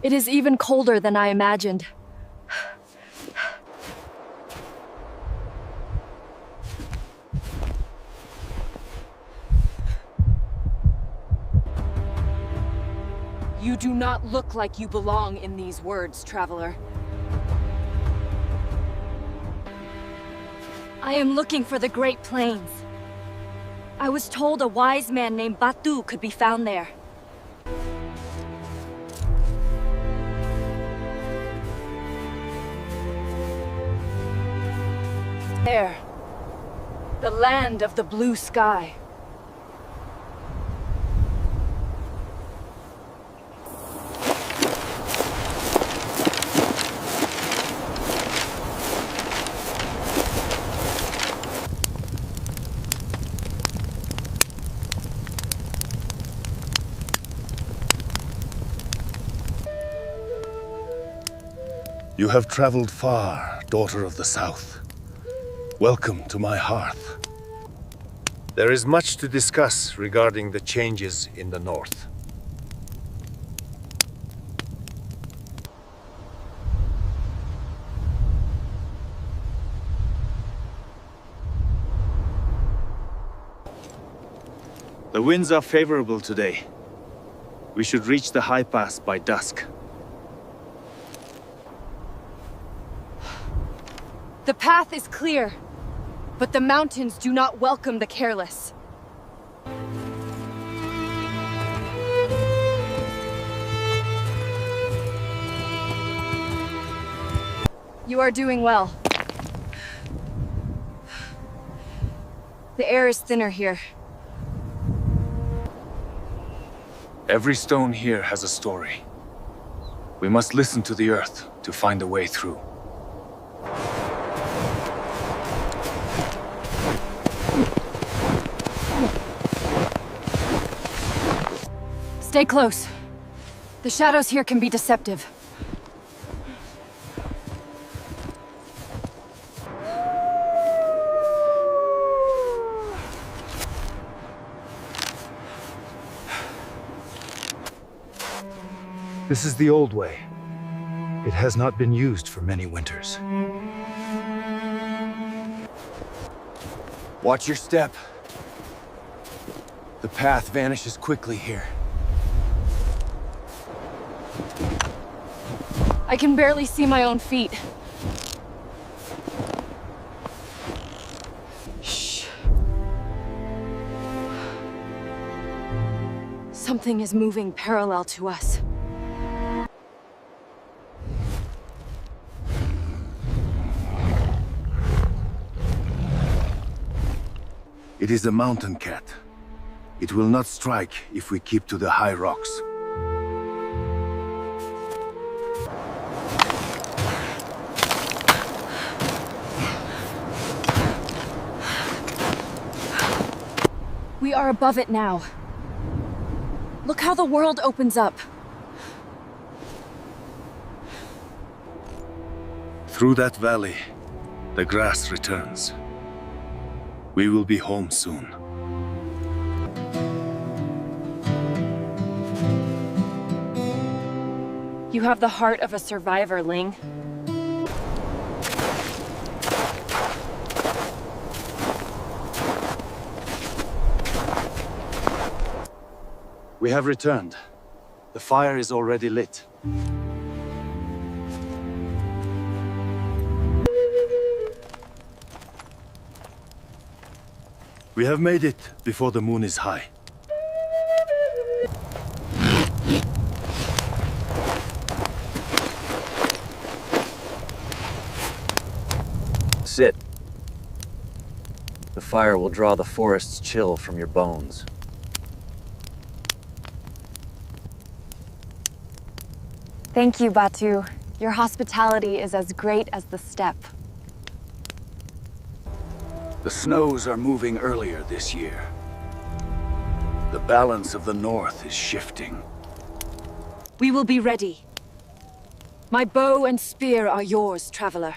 It is even colder than I imagined. You do not look like you belong in these words, traveler. I am looking for the Great Plains. I was told a wise man named Batu could be found there. There. The land of the blue sky. You have traveled far, daughter of the South. Welcome to my hearth. There is much to discuss regarding the changes in the North. The winds are favorable today. We should reach the high pass by dusk. The path is clear, but the mountains do not welcome the careless. You are doing well. The air is thinner here. Every stone here has a story. We must listen to the earth to find a way through. Stay close. The shadows here can be deceptive. This is the old way. It has not been used for many winters. Watch your step. The path vanishes quickly here. I can barely see my own feet. Shh. Something is moving parallel to us. It is a mountain cat. It will not strike if we keep to the high rocks. We are above it now. Look how the world opens up. Through that valley, the grass returns. We will be home soon. You have the heart of a survivor, Ling. We have returned. The fire is already lit. We have made it before the moon is high. Sit. The fire will draw the forest's chill from your bones. Thank you, Batu. Your hospitality is as great as the steppe. The snows are moving earlier this year. The balance of the north is shifting. We will be ready. My bow and spear are yours, traveler.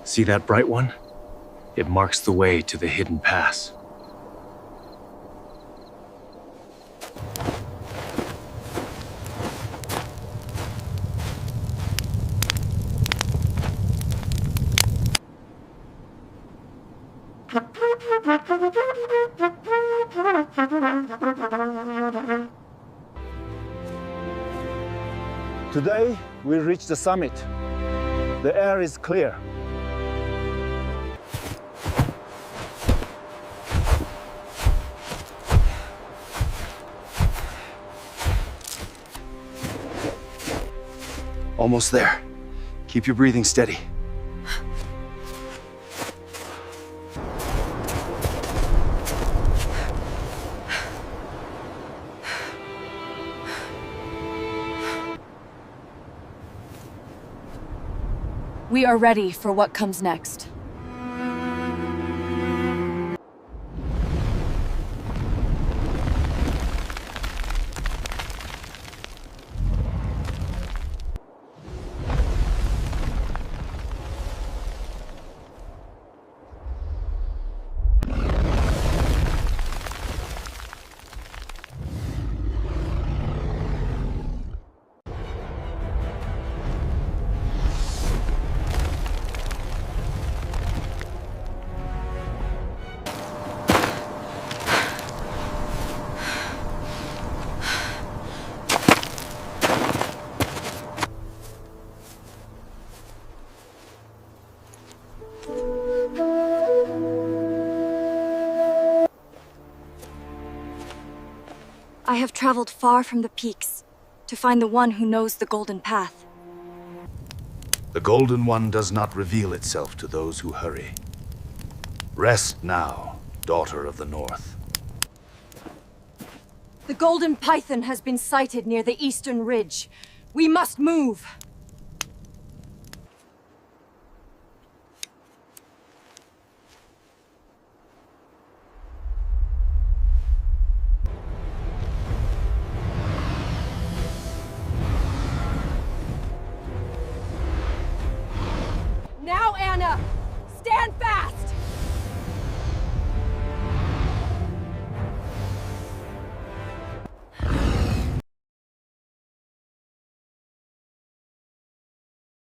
See that bright one? It marks the way to the hidden pass. Today, we reach the summit. The air is clear. Almost there. Keep your breathing steady. We are ready for what comes next. I have traveled far from the peaks to find the one who knows the Golden Path. The Golden One does not reveal itself to those who hurry. Rest now, daughter of the North. The Golden Python has been sighted near the eastern ridge. We must move!